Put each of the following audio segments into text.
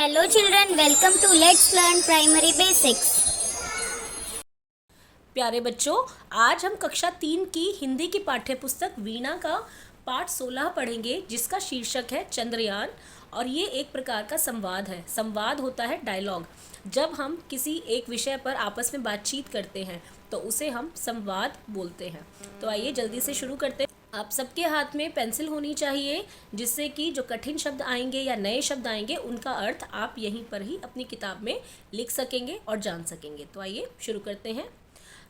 Hello children, welcome to Let's Learn Primary Basics. प्यारे बच्चों, आज हम कक्षा 3 की हिंदी की पाठ्य पुस्तक वीणा का पाठ 16 पढ़ेंगे, जिसका शीर्षक है चंद्रयान। और ये एक प्रकार का संवाद है। संवाद होता है डायलॉग। जब हम किसी एक विषय पर आपस में बातचीत करते हैं तो उसे हम संवाद बोलते हैं। तो आइए जल्दी से शुरू करते हैं। आप सबके हाथ में पेंसिल होनी चाहिए, जिससे कि जो कठिन शब्द आएंगे या नए शब्द आएंगे उनका अर्थ आप यहीं पर ही अपनी किताब में लिख सकेंगे और जान सकेंगे। तो आइए शुरू करते हैं।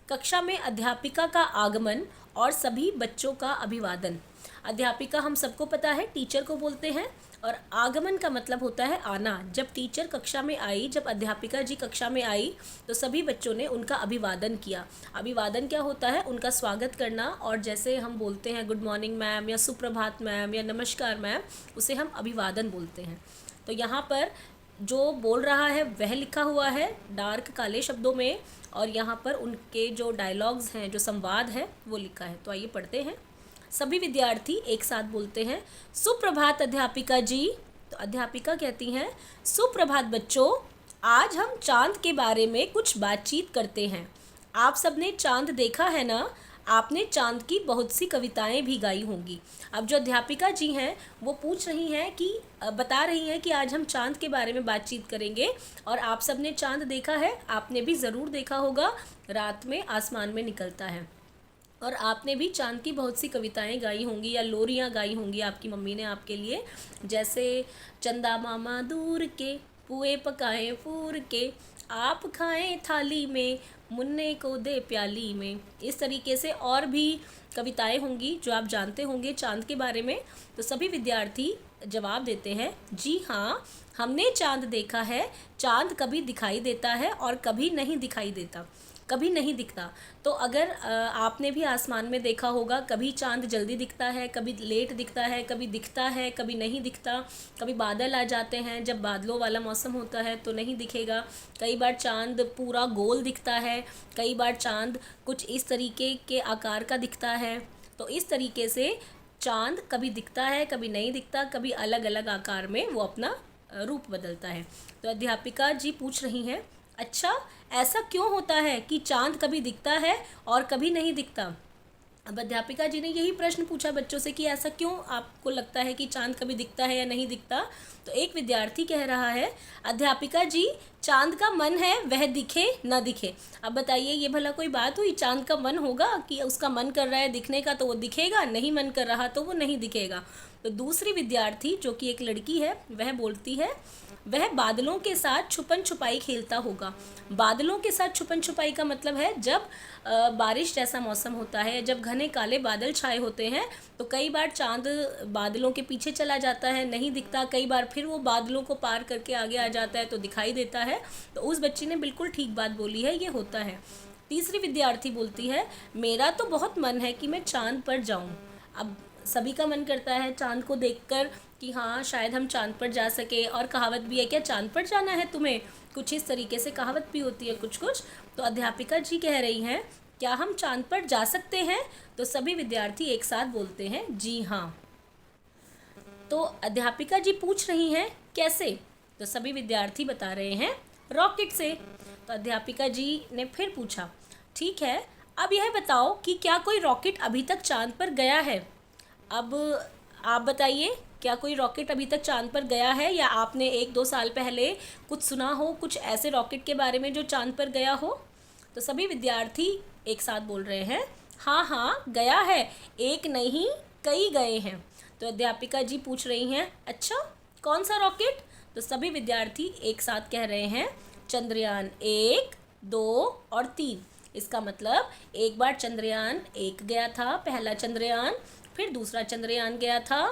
कक्षा में अध्यापिका का आगमन और सभी बच्चों का अभिवादन। अध्यापिका हम सबको पता है टीचर को बोलते हैं, और आगमन का मतलब होता है आना। जब टीचर कक्षा में आई, जब अध्यापिका जी कक्षा में आई तो सभी बच्चों ने उनका अभिवादन किया। अभिवादन क्या होता है? उनका स्वागत करना। और जैसे हम बोलते हैं गुड मॉर्निंग मैम या सुप्रभात मैम या नमस्कार मैम, उसे हम अभिवादन बोलते हैं। तो यहाँ पर जो बोल रहा है वह लिखा हुआ है डार्क काले शब्दों में, और यहाँ पर उनके जो डायलॉग्स हैं, जो संवाद है, वो लिखा है। तो आइए पढ़ते हैं। सभी विद्यार्थी एक साथ बोलते हैं, सुप्रभात अध्यापिका जी। तो अध्यापिका कहती हैं, सुप्रभात बच्चों, आज हम चांद के बारे में कुछ बातचीत करते हैं। आप सबने चांद देखा है ना? आपने चांद की बहुत सी कविताएं भी गाई होंगी। अब जो अध्यापिका जी हैं वो पूछ रही हैं कि बता रही हैं कि आज हम चांद के बारे में बातचीत करेंगे। और आप सबने चांद देखा है, आपने भी ज़रूर देखा होगा, रात में आसमान में निकलता है। और आपने भी चांद की बहुत सी कविताएं गाई होंगी या लोरियां गाई होंगी आपकी मम्मी ने आपके लिए, जैसे चंदा मामा दूर के, पुए पकाए फूर के, आप खाएं थाली में, मुन्ने को दे प्याली में। इस तरीके से और भी कविताएं होंगी जो आप जानते होंगे चांद के बारे में। तो सभी विद्यार्थी जवाब देते हैं, जी हाँ, हमने चांद देखा है। चांद कभी दिखाई देता है और कभी नहीं दिखाई देता, कभी नहीं दिखता। तो अगर आपने भी आसमान में देखा होगा, कभी चांद जल्दी दिखता है, कभी लेट दिखता है, कभी दिखता है, कभी नहीं दिखता। कभी बादल आ जाते हैं, जब बादलों वाला मौसम होता है तो नहीं दिखेगा। कई बार चांद पूरा गोल दिखता है, कई बार चांद कुछ इस तरीके के आकार का दिखता है। तो इस तरीके से चांद कभी दिखता है, कभी नहीं दिखता, कभी अलग अलग आकार में वो अपना रूप बदलता है। तो अध्यापिका जी पूछ रही हैं, अच्छा, ऐसा क्यों होता है कि चांद कभी दिखता है और कभी नहीं दिखता? अब अध्यापिका जी ने यही प्रश्न पूछा बच्चों से कि ऐसा क्यों आपको लगता है कि चांद कभी दिखता है या नहीं दिखता। तो एक विद्यार्थी कह रहा है, अध्यापिका जी, चांद का मन है वह दिखे न दिखे। अब बताइए, ये भला कोई बात हुई? चांद का मन होगा कि उसका मन कर रहा है दिखने का तो वो दिखेगा, नहीं मन कर रहा तो वो नहीं दिखेगा। तो दूसरी विद्यार्थी जो कि एक लड़की है, वह बोलती है, वह बादलों के साथ छुपन छुपाई खेलता होगा। बादलों के साथ छुपन छुपाई का मतलब है जब बारिश जैसा मौसम होता है, जब घने काले बादल छाए होते हैं तो कई बार चांद बादलों के पीछे चला जाता है, नहीं दिखता। कई बार फिर वो बादलों को पार करके आगे आ जाता है तो दिखाई देता है। तो उस बच्ची ने बिल्कुल ठीक बात बोली है, ये होता है। तीसरी विद्यार्थी बोलती है, मेरा तो बहुत मन है कि मैं चांद पर जाऊं। अब सभी का मन करता है चांद को देखकर कि हाँ, शायद हम चांद पर जा सके। और कहावत भी है, क्या चांद पर जाना है तुम्हें? कुछ इस तरीके से कहावत भी होती है कुछ कुछ। तो अध्यापिका जी कह रही हैं, क्या हम चांद पर जा सकते हैं? तो सभी विद्यार्थी एक साथ बोलते हैं, जी हाँ। तो अध्यापिका जी पूछ रही हैं, कैसे? तो सभी विद्यार्थी बता रहे हैं, रॉकेट से। तो अध्यापिका जी ने फिर पूछा, ठीक है, अब यह बताओ कि क्या कोई रॉकेट अभी तक चांद पर गया है? अब आप बताइए, क्या कोई रॉकेट अभी तक चांद पर गया है, या आपने 1-2 साल पहले कुछ सुना हो, कुछ ऐसे रॉकेट के बारे में जो चांद पर गया हो? तो सभी विद्यार्थी एक साथ बोल रहे हैं, हाँ हाँ, गया है, एक नहीं कई गए हैं। तो अध्यापिका जी पूछ रही हैं, अच्छा, कौन सा रॉकेट? तो सभी विद्यार्थी एक साथ कह रहे हैं, चंद्रयान 1, 2 और 3। इसका मतलब एक बार चंद्रयान 1 गया था, पहला चंद्रयान, फिर दूसरा चंद्रयान गया था,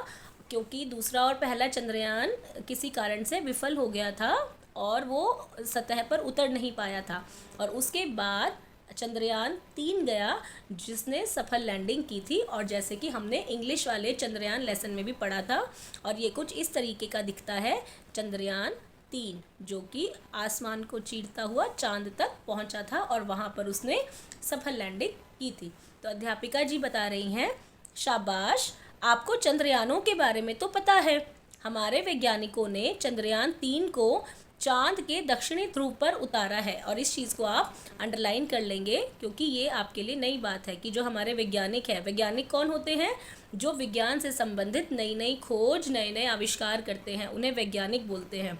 क्योंकि दूसरा और पहला चंद्रयान किसी कारण से विफल हो गया था और वो सतह पर उतर नहीं पाया था। और उसके बाद चंद्रयान 3 गया, जिसने सफल लैंडिंग की थी। और जैसे कि हमने इंग्लिश वाले चंद्रयान लेसन में भी पढ़ा था, और ये कुछ इस तरीके का दिखता है चंद्रयान 3, जो कि आसमान को चीरता हुआ चांद तक पहुंचा था और वहाँ पर उसने सफल लैंडिंग की थी। तो अध्यापिका जी बता रही हैं, शाबाश, आपको चंद्रयानों के बारे में तो पता है। हमारे वैज्ञानिकों ने चंद्रयान 3 को चांद के दक्षिणी ध्रुव पर उतारा है। और इस चीज़ को आप अंडरलाइन कर लेंगे क्योंकि ये आपके लिए नई बात है कि जो हमारे वैज्ञानिक हैं, वैज्ञानिक कौन होते हैं? जो विज्ञान से संबंधित नई नई खोज, नए नए आविष्कार करते हैं, उन्हें वैज्ञानिक बोलते हैं,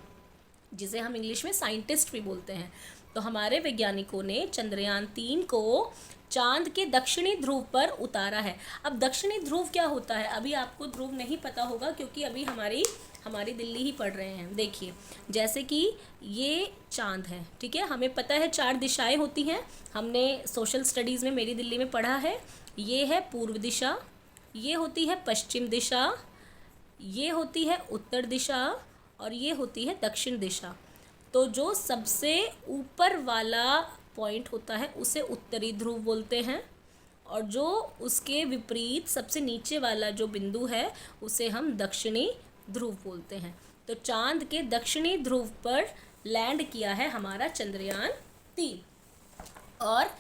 जिसे हम इंग्लिश में साइंटिस्ट भी बोलते हैं। तो हमारे वैज्ञानिकों ने चंद्रयान 3 को चांद के दक्षिणी ध्रुव पर उतारा है। अब दक्षिणी ध्रुव क्या होता है? अभी आपको ध्रुव नहीं पता होगा क्योंकि अभी हमारी दिल्ली ही पढ़ रहे हैं। देखिए, जैसे कि ये चांद है, ठीक है, हमें पता है 4 दिशाएं होती हैं, हमने सोशल स्टडीज़ में मेरी दिल्ली में पढ़ा है। ये है पूर्व दिशा, ये होती है पश्चिम दिशा, ये होती है उत्तर दिशा और ये होती है दक्षिण दिशा। तो जो सबसे ऊपर वाला पॉइंट होता है उसे उत्तरी ध्रुव बोलते हैं और जो उसके विपरीत सबसे नीचे वाला जो बिंदु है उसे हम दक्षिणी ध्रुव बोलते हैं। तो चांद के दक्षिणी ध्रुव पर लैंड किया है हमारा चंद्रयान 3 और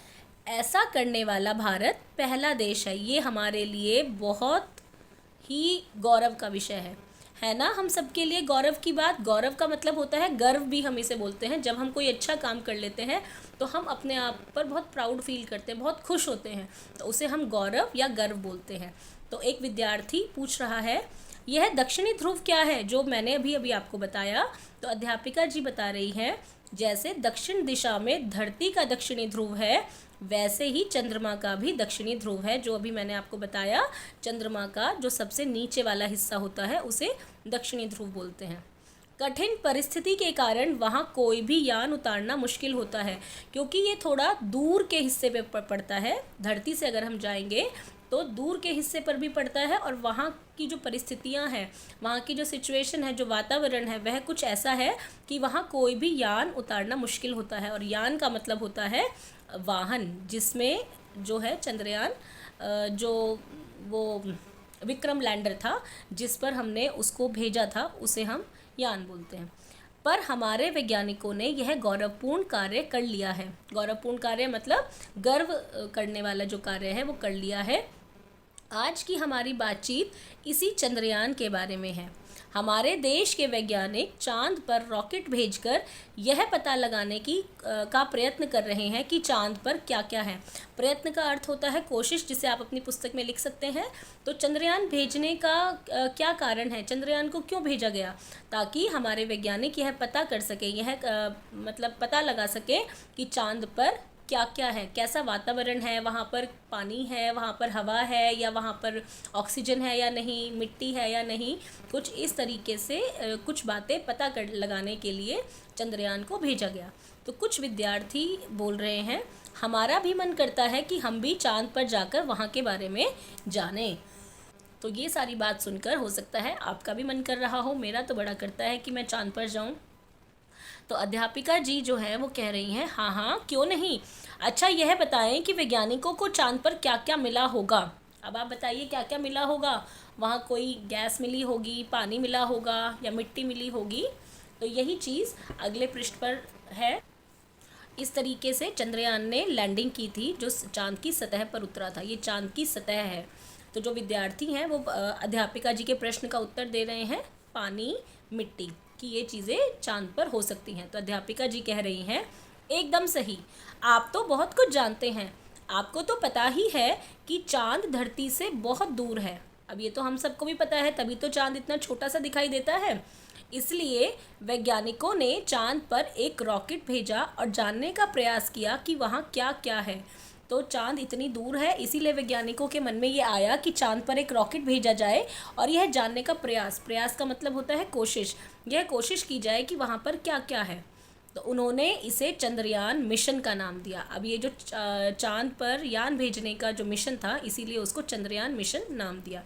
ऐसा करने वाला भारत पहला देश है। ये हमारे लिए बहुत ही गौरव का विषय है ना? हम सबके लिए गौरव की बात। गौरव का मतलब होता है गर्व भी हम इसे बोलते हैं। जब हम कोई अच्छा काम कर लेते हैं तो हम अपने आप पर बहुत प्राउड फील करते हैं, बहुत खुश होते हैं, तो उसे हम गौरव या गर्व बोलते हैं। तो एक विद्यार्थी पूछ रहा है यह दक्षिणी ध्रुव क्या है, जो मैंने अभी आपको बताया। तो अध्यापिका जी बता रही हैं जैसे दक्षिण दिशा में धरती का दक्षिणी ध्रुव है वैसे ही चंद्रमा का भी दक्षिणी ध्रुव है। जो अभी मैंने आपको बताया, चंद्रमा का जो सबसे नीचे वाला हिस्सा होता है उसे दक्षिणी ध्रुव बोलते हैं। कठिन परिस्थिति के कारण वहाँ कोई भी यान उतारना मुश्किल होता है क्योंकि ये थोड़ा दूर के हिस्से पे पड़ता है। धरती से अगर हम जाएंगे तो दूर के हिस्से पर भी पड़ता है और वहाँ की जो परिस्थितियाँ हैं, वहाँ की जो सिचुएशन है, जो वातावरण है, वह कुछ ऐसा है कि वहाँ कोई भी यान उतारना मुश्किल होता है। और यान का मतलब होता है वाहन, जिसमें जो है चंद्रयान, जो वो विक्रम लैंडर था जिस पर हमने उसको भेजा था, उसे हम यान बोलते हैं। पर हमारे वैज्ञानिकों ने यह गौरवपूर्ण कार्य कर लिया है। गौरवपूर्ण कार्य मतलब गर्व करने वाला जो कार्य है वो कर लिया है। आज की हमारी बातचीत इसी चंद्रयान के बारे में है। हमारे देश के वैज्ञानिक चांद पर रॉकेट भेजकर यह पता लगाने का प्रयत्न कर रहे हैं कि चांद पर क्या क्या है। प्रयत्न का अर्थ होता है कोशिश, जिसे आप अपनी पुस्तक में लिख सकते हैं। तो चंद्रयान भेजने का क्या कारण है, चंद्रयान को क्यों भेजा गया? ताकि हमारे वैज्ञानिक यह पता कर सके, मतलब पता लगा सके कि चांद पर क्या क्या है, कैसा वातावरण है, वहाँ पर पानी है, वहाँ पर हवा है या वहाँ पर ऑक्सीजन है या नहीं, मिट्टी है या नहीं। कुछ इस तरीके से कुछ बातें पता कर लगाने के लिए चंद्रयान को भेजा गया। तो कुछ विद्यार्थी बोल रहे हैं हमारा भी मन करता है कि हम भी चांद पर जाकर वहाँ के बारे में जानें। तो ये सारी बात सुनकर हो सकता है आपका भी मन कर रहा हो। मेरा तो बड़ा करता है कि मैं चांद पर जाऊँ। तो अध्यापिका जी जो है वो कह रही हैं हाँ क्यों नहीं। अच्छा, यह बताएं कि वैज्ञानिकों को चांद पर क्या क्या मिला होगा। अब आप बताइए क्या क्या मिला होगा। वहाँ कोई गैस मिली होगी, पानी मिला होगा या मिट्टी मिली होगी। तो यही चीज़ अगले पृष्ठ पर है। इस तरीके से चंद्रयान ने लैंडिंग की थी, जो चांद की सतह पर उतरा था। ये चांद की सतह है। तो जो विद्यार्थी हैं वो अध्यापिका जी के प्रश्न का उत्तर दे रहे हैं पानी, मिट्टी कि ये चीज़ें चांद पर हो सकती हैं। तो अध्यापिका जी कह रही हैं एकदम सही, आप तो बहुत कुछ जानते हैं। आपको तो पता ही है कि चांद धरती से बहुत दूर है। अब ये तो हम सबको भी पता है, तभी तो चांद इतना छोटा सा दिखाई देता है। इसलिए वैज्ञानिकों ने चांद पर एक रॉकेट भेजा और जानने का प्रयास किया कि वहाँ क्या क्या है। तो चांद इतनी दूर है, इसीलिए वैज्ञानिकों के मन में ये आया कि चांद पर एक रॉकेट भेजा जाए और यह जानने का प्रयास का मतलब होता है कोशिश, यह कोशिश की जाए कि वहाँ पर क्या क्या है। तो उन्होंने इसे चंद्रयान मिशन का नाम दिया। अब ये जो चांद पर यान भेजने का जो मिशन था, इसीलिए उसको चंद्रयान मिशन नाम दिया।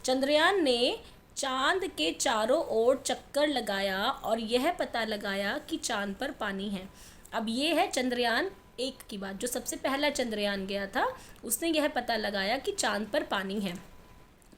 चंद्रयान ने चांद के चारों ओर चक्कर लगाया और यह पता लगाया कि चांद पर पानी है। अब ये है चंद्रयान 1 की बात। जो सबसे पहला चंद्रयान गया था उसने यह पता लगाया कि चांद पर पानी है।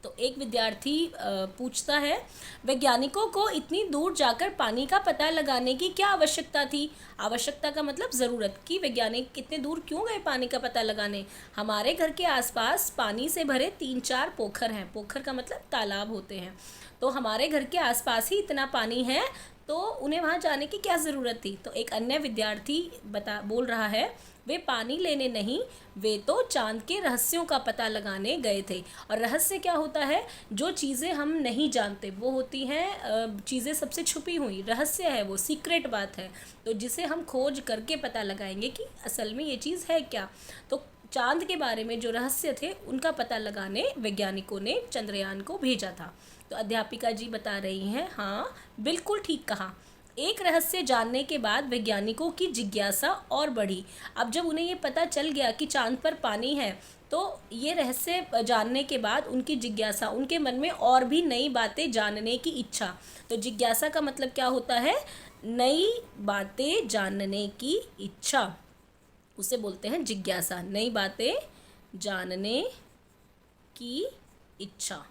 तो एक विद्यार्थी पूछता है वैज्ञानिकों को इतनी दूर जाकर पानी का पता लगाने की क्या आवश्यकता थी। आवश्यकता का मतलब ज़रूरत, कि वैज्ञानिक कितने दूर क्यों गए पानी का पता लगाने। हमारे घर के आसपास पानी से भरे 3-4 पोखर हैं। पोखर का मतलब तालाब होते हैं। तो हमारे घर के आसपास ही इतना पानी है, तो उन्हें वहाँ जाने की क्या ज़रूरत थी। तो एक अन्य विद्यार्थी बोल रहा है, वे पानी लेने नहीं, वे तो चांद के रहस्यों का पता लगाने गए थे। और रहस्य क्या होता है, जो चीज़ें हम नहीं जानते वो होती हैं चीज़ें सबसे छुपी हुई, रहस्य है वो, सीक्रेट बात है, तो जिसे हम खोज करके पता लगाएंगे कि असल में ये चीज़ है क्या। तो चांद के बारे में जो रहस्य थे उनका पता लगाने वैज्ञानिकों ने चंद्रयान को भेजा था। तो अध्यापिका जी बता रही हैं, हाँ बिल्कुल ठीक कहा। एक रहस्य जानने के बाद वैज्ञानिकों की जिज्ञासा और बढ़ी। अब जब उन्हें ये पता चल गया कि चांद पर पानी है, तो ये रहस्य जानने के बाद उनकी जिज्ञासा, उनके मन में और भी नई बातें जानने की इच्छा। तो जिज्ञासा का मतलब क्या होता है, नई बातें जानने की इच्छा, उसे बोलते हैं जिज्ञासा, नई बातें जानने की इच्छा।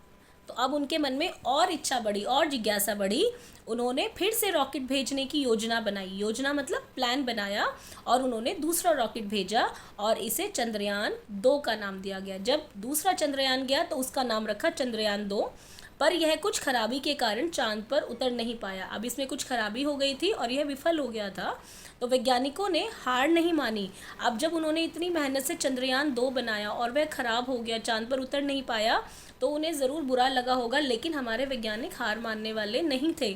तो अब उनके मन में और इच्छा बढ़ी और जिज्ञासा बढ़ी। उन्होंने फिर से रॉकेट भेजने की योजना बनाई, योजना मतलब प्लान बनाया, और उन्होंने दूसरा रॉकेट भेजा और इसे चंद्रयान 2 का नाम दिया गया। जब दूसरा चंद्रयान गया तो उसका नाम रखा चंद्रयान 2, पर यह कुछ खराबी के कारण चांद पर उतर नहीं पाया। अब इसमें कुछ खराबी हो गई थी और यह विफल हो गया था। तो वैज्ञानिकों ने हार नहीं मानी। अब जब उन्होंने इतनी मेहनत से चंद्रयान 2 बनाया और वह खराब हो गया, चांद पर उतर नहीं पाया, तो उन्हें ज़रूर बुरा लगा होगा, लेकिन हमारे वैज्ञानिक हार मानने वाले नहीं थे।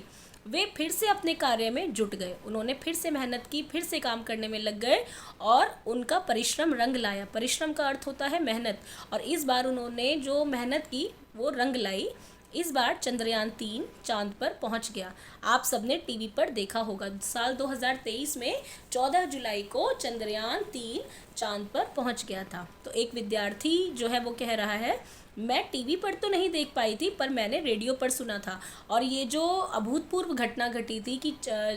वे फिर से अपने कार्य में जुट गए, उन्होंने फिर से मेहनत की, फिर से काम करने में लग गए और उनका परिश्रम रंग लाया। परिश्रम का अर्थ होता है मेहनत, और इस बार उन्होंने जो मेहनत की वो रंग लाई। इस बार चंद्रयान 3 चांद पर पहुंच गया। आप सबने टीवी पर देखा होगा, साल 2023 में 14 जुलाई को चंद्रयान 3 चांद पर पहुंच गया था। तो एक विद्यार्थी जो है वो कह रहा है, मैं टीवी पर तो नहीं देख पाई थी, पर मैंने रेडियो पर सुना था। और ये जो अभूतपूर्व घटना घटी थी कि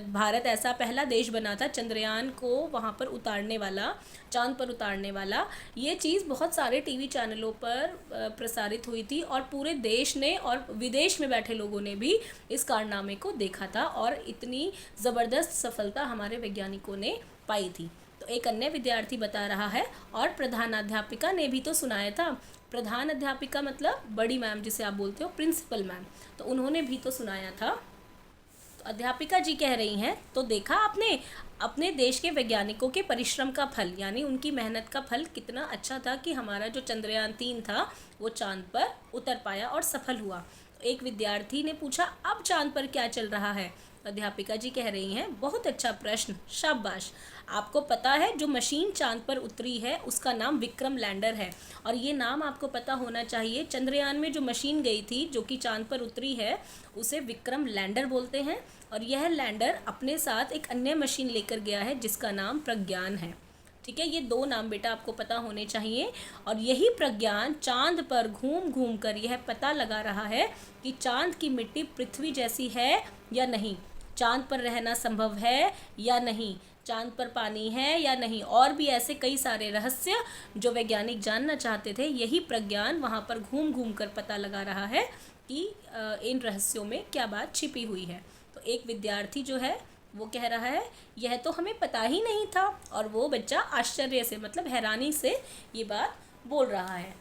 भारत ऐसा पहला देश बना था चंद्रयान को वहाँ पर उतारने वाला, चांद पर उतारने वाला, ये चीज़ बहुत सारे टीवी चैनलों पर प्रसारित हुई थी, और पूरे देश ने और विदेश में बैठे लोगों ने भी इस कारनामे को देखा था, और इतनी ज़बरदस्त सफलता हमारे वैज्ञानिकों ने पाई थी। तो एक अन्य विद्यार्थी बता रहा है, और प्रधानाध्यापिका ने भी तो सुनाया था। प्रधान अध्यापिका मतलब बड़ी मैम जिसे आप बोलते हो, प्रिंसिपल मैम, तो उन्होंने भी तो सुनाया था। तो अध्यापिका जी कह रही हैं, तो देखा आपने अपने देश के वैज्ञानिकों के परिश्रम का फल, यानी उनकी मेहनत का फल कितना अच्छा था कि हमारा जो चंद्रयान 3 था वो चांद पर उतर पाया और सफल हुआ। तो एक विद्यार्थी ने पूछा, अब चांद पर क्या चल रहा है। अध्यापिका जी कह रही हैं, बहुत अच्छा प्रश्न, शाबाश। आपको पता है जो मशीन चांद पर उतरी है उसका नाम विक्रम लैंडर है, और ये नाम आपको पता होना चाहिए। चंद्रयान में जो मशीन गई थी जो कि चांद पर उतरी है उसे विक्रम लैंडर बोलते हैं, और यह लैंडर अपने साथ एक अन्य मशीन लेकर गया है जिसका नाम प्रज्ञान है। ठीक है, ये 2 नाम बेटा आपको पता होने चाहिए। और यही प्रज्ञान चांद पर घूम घूम कर यह पता लगा रहा है कि चांद की मिट्टी पृथ्वी जैसी है या नहीं, चांद पर रहना संभव है या नहीं, चांद पर पानी है या नहीं, और भी ऐसे कई सारे रहस्य जो वैज्ञानिक जानना चाहते थे। यही प्रज्ञान वहाँ पर घूम घूम कर पता लगा रहा है कि इन रहस्यों में क्या बात छिपी हुई है। तो एक विद्यार्थी जो है वो कह रहा है, यह तो हमें पता ही नहीं था, और वो बच्चा आश्चर्य से मतलब हैरानी से ये बात बोल रहा है।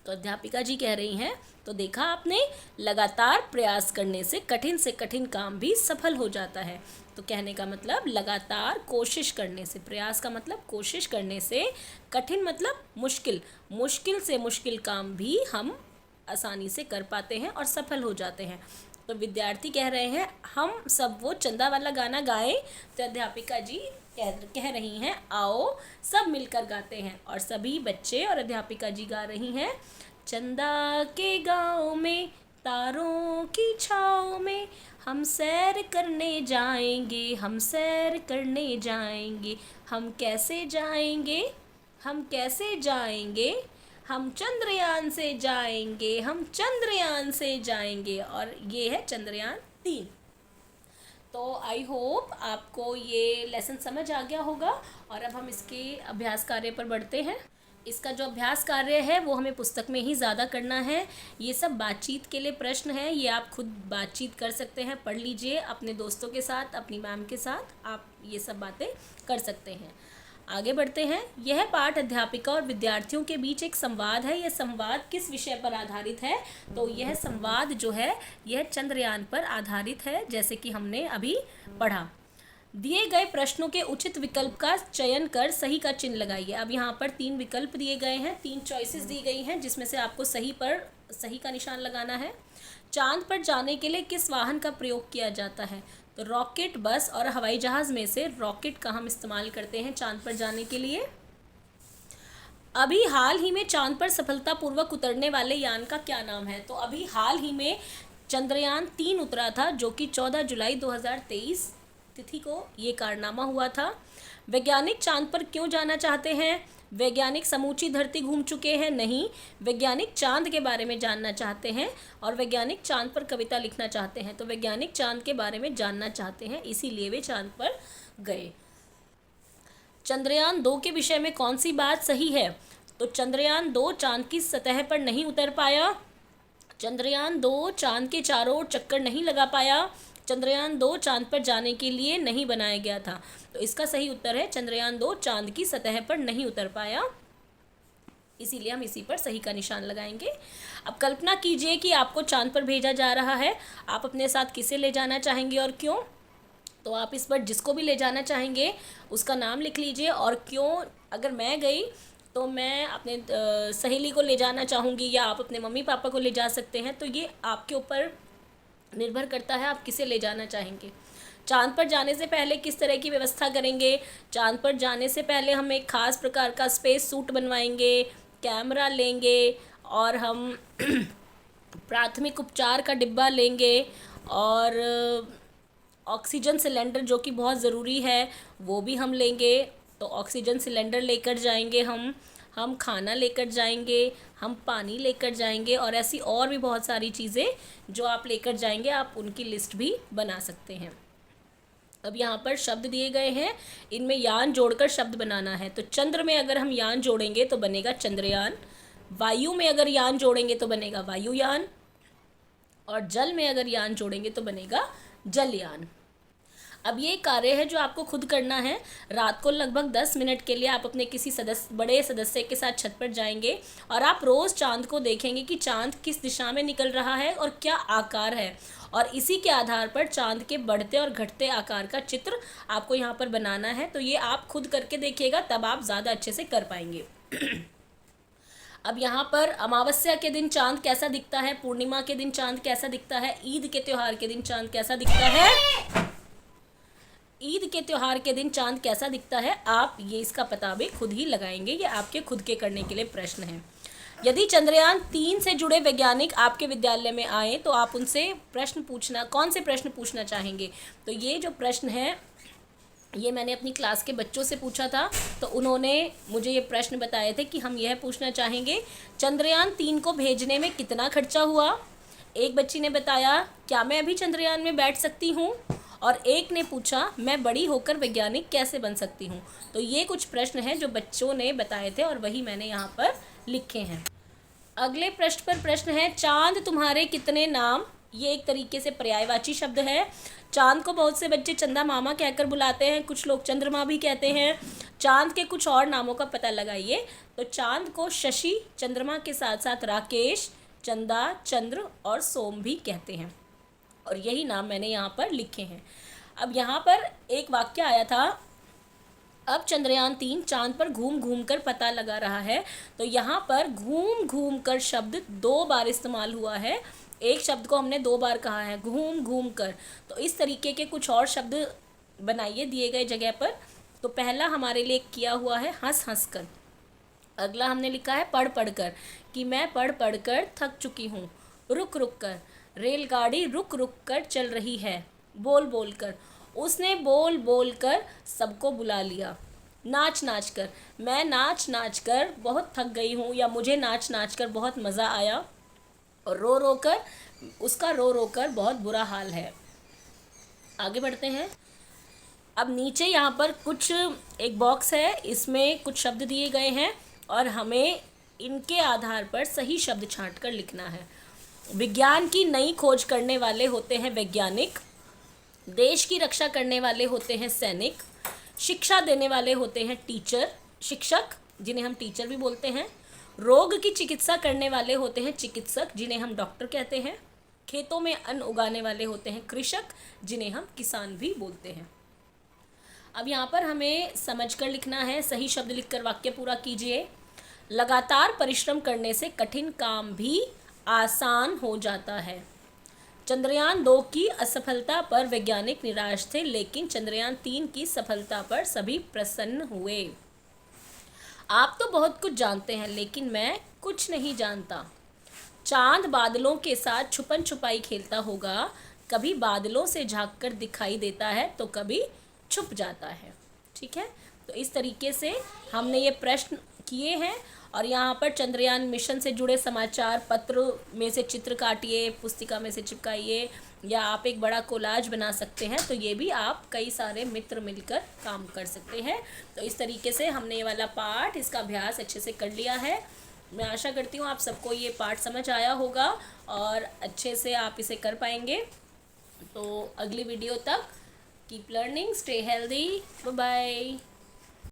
तो अध्यापिका जी कह रही हैं, तो देखा आपने, लगातार प्रयास करने से कठिन काम भी सफल हो जाता है। तो कहने का मतलब लगातार कोशिश करने से, प्रयास का मतलब कोशिश करने से, कठिन मतलब मुश्किल, मुश्किल से मुश्किल काम भी हम आसानी से कर पाते हैं और सफल हो जाते हैं। तो विद्यार्थी कह रहे हैं, हम सब वो चंदा वाला गाना गाएं। तो अध्यापिका जी कह रही हैं, आओ सब मिलकर गाते हैं। और सभी बच्चे और अध्यापिका जी गा रही हैं, चंदा के गाँव में तारों की छाँव में हम सैर करने जाएंगे, हम सैर करने जाएंगे, हम कैसे जाएंगे, हम कैसे जाएंगे, हम चंद्रयान से जाएंगे, हम चंद्रयान से जाएंगे। और ये है चंद्रयान 3। तो आई होप आपको ये लेसन समझ आ गया होगा। और अब हम इसके अभ्यास कार्य पर बढ़ते हैं। इसका जो अभ्यास कार्य है वो हमें पुस्तक में ही ज़्यादा करना है। ये सब बातचीत के लिए प्रश्न हैं, ये आप खुद बातचीत कर सकते हैं, पढ़ लीजिए अपने दोस्तों के साथ, अपनी मैम के साथ, आप ये सब बातें कर सकते हैं। आगे बढ़ते हैं। यह पाठ अध्यापिका और विद्यार्थियों के बीच एक संवाद है। यह संवाद किस विषय पर आधारित है? तो यह संवाद जो है यह चंद्रयान पर आधारित है, जैसे कि हमने अभी पढ़ा। दिए गए प्रश्नों के उचित विकल्प का चयन कर सही का चिन्ह लगाइए। अब यहाँ पर 3 विकल्प दिए गए हैं, 3 चॉइसेस दी गई हैं, जिसमें से आपको सही का निशान लगाना है। चांद पर जाने के लिए किस वाहन का प्रयोग किया जाता है? तो रॉकेट, बस और हवाई जहाज़ में से रॉकेट का हम इस्तेमाल करते हैं चांद पर जाने के लिए। अभी हाल ही में चांद पर सफलतापूर्वक उतरने वाले यान का क्या नाम है? तो अभी हाल ही में चंद्रयान 3 उतरा था, जो कि 14 जुलाई 2023 तिथि को ये कारनामा हुआ था। वैज्ञानिक चांद पर क्यों जाना चाहते हैं? वैज्ञानिक समूची धरती घूम चुके हैं? नहीं, वैज्ञानिक चांद के बारे में जानना चाहते हैं और वैज्ञानिक चांद पर कविता लिखना चाहते हैं। तो वैज्ञानिक चांद के बारे में जानना चाहते हैं, इसीलिए वे चांद पर गए। चंद्रयान 2 के विषय में कौन सी बात सही है? तो चंद्रयान 2 चांद की सतह पर नहीं उतर पाया। चंद्रयान 2 चांद के चारों ओर चक्कर नहीं लगा पाया। चंद्रयान 2 चांद पर जाने के लिए नहीं बनाया गया था। तो इसका सही उत्तर है चंद्रयान 2 चांद की सतह पर नहीं उतर पाया, इसीलिए हम इसी पर सही का निशान लगाएंगे। अब कल्पना कीजिए कि आपको चांद पर भेजा जा रहा है। आप अपने साथ किसे ले जाना चाहेंगे और क्यों? तो आप इस पर जिसको भी ले जाना चाहेंगे उसका नाम लिख लीजिए और क्यों। अगर मैं गई तो मैं अपने सहेली को ले जाना चाहूँगी, या आप अपने मम्मी पापा को ले जा सकते हैं। तो ये आपके ऊपर निर्भर करता है आप किसे ले जाना चाहेंगे। चांद पर जाने से पहले किस तरह की व्यवस्था करेंगे? चांद पर जाने से पहले हम एक ख़ास प्रकार का स्पेस सूट बनवाएंगे, कैमरा लेंगे और हम प्राथमिक उपचार का डिब्बा लेंगे और ऑक्सीजन सिलेंडर, जो कि बहुत ज़रूरी है, वो भी हम लेंगे। तो ऑक्सीजन सिलेंडर लेकर जाएंगे, हम खाना लेकर जाएंगे, हम पानी लेकर जाएंगे और ऐसी और भी बहुत सारी चीज़ें जो आप लेकर जाएंगे, आप उनकी लिस्ट भी बना सकते हैं। अब यहाँ पर शब्द दिए गए हैं, इनमें यान जोड़कर शब्द बनाना है। तो चंद्र में अगर हम यान जोड़ेंगे तो बनेगा चंद्रयान, वायु में अगर यान जोड़ेंगे तो बनेगा वायुयान, और जल में अगर यान जोड़ेंगे तो बनेगा जलयान। अब ये कार्य है जो आपको खुद करना है। रात को लगभग 10 मिनट के लिए आप अपने किसी बड़े सदस्य के साथ छत पर जाएंगे और आप रोज़ चांद को देखेंगे कि चांद किस दिशा में निकल रहा है और क्या आकार है, और इसी के आधार पर चांद के बढ़ते और घटते आकार का चित्र आपको यहाँ पर बनाना है। तो ये आप खुद करके देखिएगा, तब आप ज़्यादा अच्छे से कर पाएंगे। अब यहाँ पर अमावस्या के दिन चांद कैसा दिखता है, पूर्णिमा के दिन चांद कैसा दिखता है, ईद के त्यौहार के दिन चांद कैसा दिखता है, ईद के त्यौहार के दिन चांद कैसा दिखता है, आप ये इसका पता भी खुद ही लगाएंगे। ये आपके खुद के करने के लिए प्रश्न हैं। यदि चंद्रयान 3 से जुड़े वैज्ञानिक आपके विद्यालय में आए तो आप उनसे कौन से प्रश्न पूछना चाहेंगे? तो ये जो प्रश्न है ये मैंने अपनी क्लास के बच्चों से पूछा था, तो उन्होंने मुझे ये प्रश्न बताए थे कि हम यह पूछना चाहेंगे, चंद्रयान 3 को भेजने में कितना खर्चा हुआ? एक बच्ची ने बताया, क्या मैं अभी चंद्रयान में बैठ सकती हूँ? और एक ने पूछा, मैं बड़ी होकर वैज्ञानिक कैसे बन सकती हूँ? तो ये कुछ प्रश्न हैं जो बच्चों ने बताए थे और वही मैंने यहाँ पर लिखे हैं। अगले पृष्ठ पर प्रश्न है, चांद तुम्हारे कितने नाम? ये एक तरीके से पर्यायवाची शब्द है। चांद को बहुत से बच्चे चंदा मामा कहकर बुलाते हैं, कुछ लोग चंद्रमा भी कहते हैं। चांद के कुछ और नामों का पता लगाइए। तो चांद को शशि, चंद्रमा के साथ साथ राकेश, चंदा, चंद्र और सोम भी कहते हैं, और यही नाम मैंने यहाँ पर लिखे हैं। अब यहाँ पर एक वाक्य आया था, अब चंद्रयान 3 चांद पर घूम घूम कर पता लगा रहा है। तो यहाँ पर घूम घूम कर शब्द 2 बार इस्तेमाल हुआ है। एक शब्द को हमने 2 बार कहा है, घूम घूम कर। तो इस तरीके के कुछ और शब्द बनाइए दिए गए जगह पर। तो पहला हमारे लिए किया हुआ है हंस हंस कर। अगला हमने लिखा है पढ़ पढ़ कर, कि मैं पढ़ पढ़ कर थक चुकी हूँ। रुक रुक कर, रेलगाड़ी रुक रुक कर चल रही है। बोल बोल कर, उसने बोल बोल कर सबको बुला लिया। नाच नाच कर, मैं नाच नाच कर बहुत थक गई हूँ, या मुझे नाच नाच कर बहुत मज़ा आया। और रो रो कर, उसका रो रो कर बहुत बुरा हाल है। आगे बढ़ते हैं। अब नीचे यहाँ पर एक बॉक्स है, इसमें कुछ शब्द दिए गए हैं और हमें इनके आधार पर सही शब्द छांट कर लिखना है। विज्ञान की नई खोज करने वाले होते हैं वैज्ञानिक, देश की रक्षा करने वाले होते हैं सैनिक, शिक्षा देने वाले होते हैं टीचर, शिक्षक, जिन्हें हम टीचर भी बोलते हैं। रोग की चिकित्सा करने वाले होते हैं चिकित्सक, जिन्हें हम डॉक्टर कहते हैं। खेतों में अन्न उगाने वाले होते हैं कृषक, जिन्हें हम किसान भी बोलते हैं। अब यहाँ पर हमें समझकर लिखना है, सही शब्द लिखकर वाक्य पूरा कीजिए। लगातार परिश्रम करने से कठिन काम भी आसान हो जाता है। चंद्रयान 2 की असफलता पर वैज्ञानिक निराश थे, लेकिन चंद्रयान 3 की सफलता पर सभी प्रसन्न हुए। आप तो बहुत कुछ जानते हैं, लेकिन मैं कुछ नहीं जानता। चांद बादलों के साथ छुपन छुपाई खेलता होगा, कभी बादलों से झांककर दिखाई देता है तो कभी छुप जाता है। ठीक है, तो इस तरीके से हमने ये प्रश्न किए हैं और यहाँ पर चंद्रयान मिशन से जुड़े समाचार पत्र में से चित्र काटिए, पुस्तिका में से चिपकाइए, या आप एक बड़ा कोलाज बना सकते हैं। तो ये भी आप कई सारे मित्र मिलकर काम कर सकते हैं। तो इस तरीके से हमने ये वाला पाठ, इसका अभ्यास अच्छे से कर लिया है। मैं आशा करती हूँ आप सबको ये पाठ समझ आया होगा और अच्छे से आप इसे कर पाएंगे। तो अगली वीडियो तक keep learning, stay healthy, bye bye.